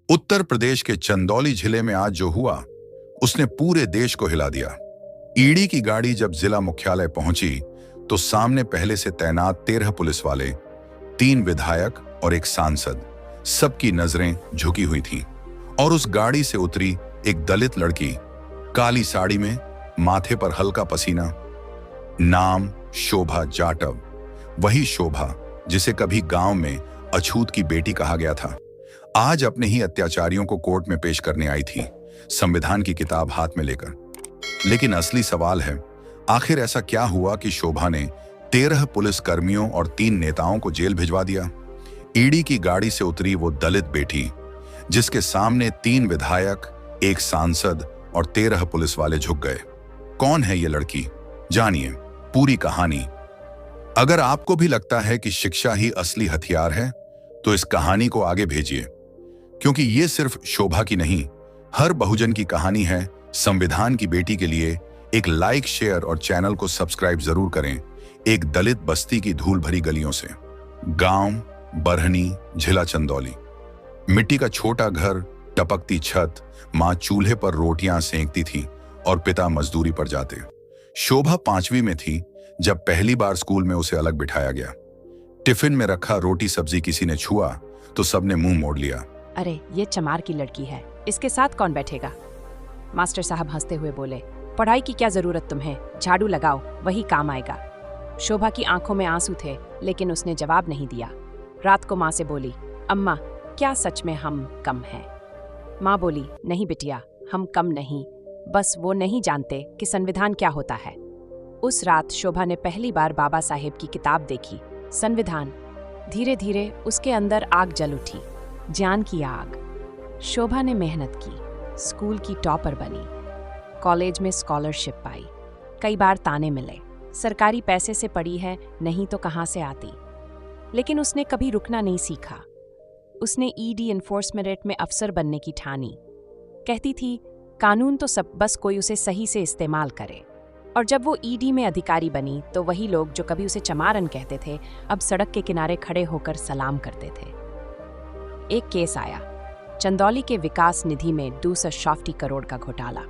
उत्तर प्रदेश के चंदौली जिले में आज जो हुआ उसने पूरे देश को हिला दिया। ईडी की गाड़ी जब जिला मुख्यालय पहुंची तो सामने पहले से तैनात 13 पुलिस वाले, 3 विधायक और एक सांसद, सबकी नजरें झुकी हुई थीं। और उस गाड़ी से उतरी एक दलित लड़की, काली साड़ी में, माथे पर हल्का पसीना। नाम शोभा जाटव, वही शोभा जिसे कभी गांव में अछूत की बेटी कहा गया था, आज अपने ही अत्याचारियों को कोर्ट में पेश करने आई थी, संविधान की किताब हाथ में लेकर। लेकिन असली सवाल है, आखिर ऐसा क्या हुआ कि शोभा ने 13 पुलिस कर्मियों और 3 नेताओं को जेल भिजवा दिया? ईडी की गाड़ी से उतरी वो दलित बेटी जिसके सामने 3 विधायक, एक सांसद और 13 पुलिस वाले झुक गए। कौन है ये लड़की? जानिए पूरी कहानी। अगर आपको भी लगता है कि शिक्षा ही असली हथियार है तो इस कहानी को आगे भेजिए, क्योंकि ये सिर्फ शोभा की नहीं, हर बहुजन की कहानी है। संविधान की बेटी के लिए एक लाइक, शेयर और चैनल को सब्सक्राइब जरूर करें। एक दलित बस्ती की धूल भरी गलियों से, गांव बरहनी, जिला चंदौली। मिट्टी का छोटा घर, टपकती छत, मां चूल्हे पर रोटियां सेंकती थी और पिता मजदूरी पर जाते। शोभा 5वीं में थी जब पहली बार स्कूल में उसे अलग बिठाया गया। टिफिन में रखा रोटी सब्जी किसी ने छुआ तो सबने मुंह मोड़ लिया। अरे ये चमार की लड़की है, इसके साथ कौन बैठेगा? मास्टर साहब हंसते हुए बोले, पढ़ाई की क्या जरूरत तुम्हें, झाड़ू लगाओ, वही काम आएगा। शोभा की आंखों में आंसू थे, लेकिन उसने जवाब नहीं दिया। रात को माँ से बोली, अम्मा क्या सच में हम कम हैं? माँ बोली, नहीं बिटिया, हम कम नहीं, बस वो नहीं जानते कि संविधान क्या होता है। उस रात शोभा ने पहली बार बाबा साहेब की किताब देखी, संविधान। धीरे धीरे उसके अंदर आग जल उठी, ज्ञान की आग। शोभा ने मेहनत की, स्कूल की टॉपर बनी, कॉलेज में स्कॉलरशिप पाई, कई बार ताने मिले, सरकारी पैसे से पढ़ी है, नहीं तो कहाँ से आती। लेकिन उसने कभी रुकना नहीं सीखा। उसने ईडी एनफोर्समेंट में अफसर बनने की ठानी। कहती थी, कानून तो सब, बस कोई उसे सही से इस्तेमाल करे। और जब वो ईडी में अधिकारी बनी तो वही लोग जो कभी उसे चमारन कहते थे, अब सड़क के किनारे खड़े होकर सलाम करते थे। एक केस आया, चंदौली के विकास निधि में 260 करोड़ का घोटाला।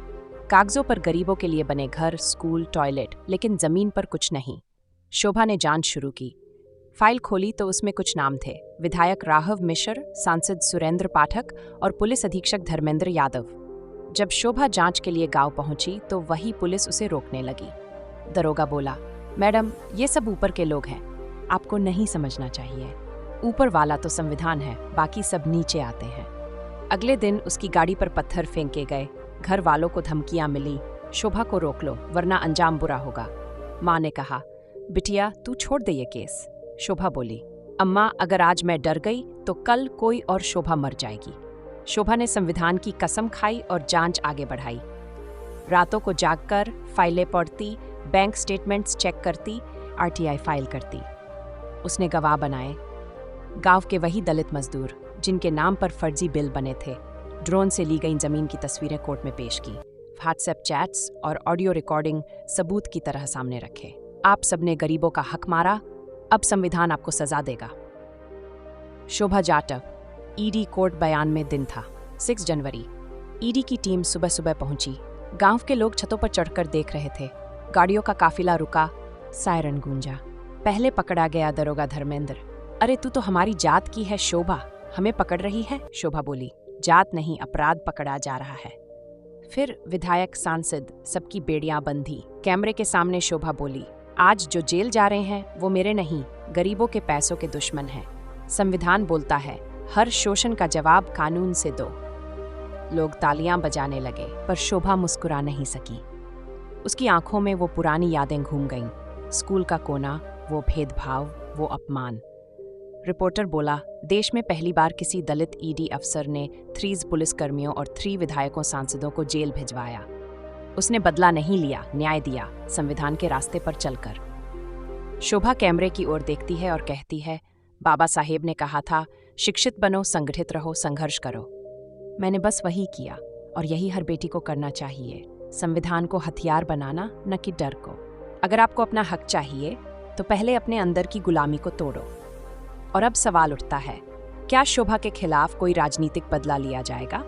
कागजों पर गरीबों के लिए बने घर, स्कूल, टॉयलेट, लेकिन जमीन पर कुछ नहीं। शोभा ने जांच शुरू की। फाइल खोली तो उसमें कुछ नाम थे, विधायक राघव मिश्र, सांसद सुरेंद्र पाठक और पुलिस अधीक्षक धर्मेंद्र यादव। जब शोभा जांच के लिए गांव पहुंची तो वही पुलिस उसे रोकने लगी। दरोगा बोला, मैडम ये सब ऊपर के लोग हैं, आपको नहीं समझना चाहिए। ऊपर वाला तो संविधान है, बाकी सब नीचे आते हैं। अगले दिन उसकी गाड़ी पर पत्थर फेंके गए, घर वालों को धमकियां मिली, शोभा को रोक लो वरना अंजाम बुरा होगा। माँ ने कहा, बिटिया तू छोड़ दे ये केस। शोभा बोली, अम्मा अगर आज मैं डर गई तो कल कोई और शोभा मर जाएगी। शोभा ने संविधान की कसम खाई और जांच आगे बढ़ाई। रातों को जागकर फाइलें पढ़ती, बैंक स्टेटमेंट्स चेक करती, आरटीआई फाइल करती। उसने गवाह बनाए, गांव के वही दलित मजदूर जिनके नाम पर फर्जी बिल बने थे। ड्रोन से ली गई जमीन की तस्वीरें कोर्ट में पेश की, व्हाट्सएप चैट्स और ऑडियो रिकॉर्डिंग सबूत की तरह सामने रखे। आप सबने गरीबों का हक मारा, अब संविधान आपको सजा देगा। शोभा जाटव, ईडी कोर्ट बयान में दिन था 6 जनवरी। ईडी की टीम सुबह सुबह पहुंची। गांव के लोग छतों पर चढ़कर देख रहे थे। गाड़ियों का काफिला रुका, सायरन गूंजा। पहले पकड़ा गया दरोगा धर्मेंद्र। अरे तू तो हमारी जात की है शोभा, हमें पकड़ रही है? शोभा बोली, जात नहीं, अपराध पकड़ा जा रहा है। फिर विधायक, सांसद, सबकी बेड़ियां बंधी। कैमरे के सामने शोभा बोली, आज जो जेल जा रहे हैं वो मेरे नहीं, गरीबों के पैसों के दुश्मन हैं। संविधान बोलता है, हर शोषण का जवाब कानून से दो। लोग तालियां बजाने लगे, पर शोभा मुस्कुरा नहीं सकी। उसकी आंखों में वो पुरानी यादें घूम गईं, स्कूल का कोना, वो भेदभाव, वो अपमान। रिपोर्टर बोला, देश में पहली बार किसी दलित ईडी अफसर ने 3 पुलिसकर्मियों और 3 विधायकों, सांसदों को जेल भिजवाया। उसने बदला नहीं लिया, न्याय दिया, संविधान के रास्ते पर चलकर। शोभा कैमरे की ओर देखती है और कहती है, बाबा साहेब ने कहा था, शिक्षित बनो, संगठित रहो, संघर्ष करो। मैंने बस वही किया और यही हर बेटी को करना चाहिए, संविधान को हथियार बनाना, न कि डर को। अगर आपको अपना हक चाहिए तो पहले अपने अंदर की गुलामी को तोड़ो। और अब सवाल उठता है, क्या शोभा के खिलाफ कोई राजनीतिक बदला लिया जाएगा?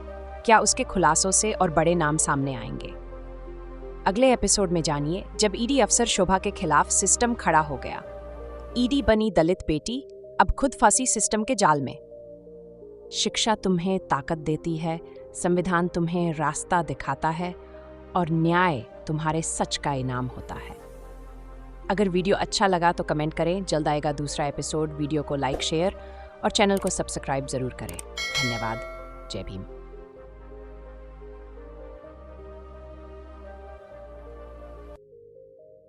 क्या उसके खुलासों से और बड़े नाम सामने आएंगे? अगले एपिसोड में जानिए जब ईडी अफसर शोभा के खिलाफ सिस्टम खड़ा हो गया। ईडी बनी दलित बेटी, अब खुद फंसी सिस्टम के जाल में। शिक्षा तुम्हें ताकत देती है, संविधान तुम्हें रास्ता दिखाता है और न्याय तुम्हारे सच का इनाम होता है। अगर वीडियो अच्छा लगा तो कमेंट करें। जल्द आएगा दूसरा एपिसोड। वीडियो को लाइक, शेयर और चैनल को सब्सक्राइब जरूर करें। धन्यवाद। जय भीम।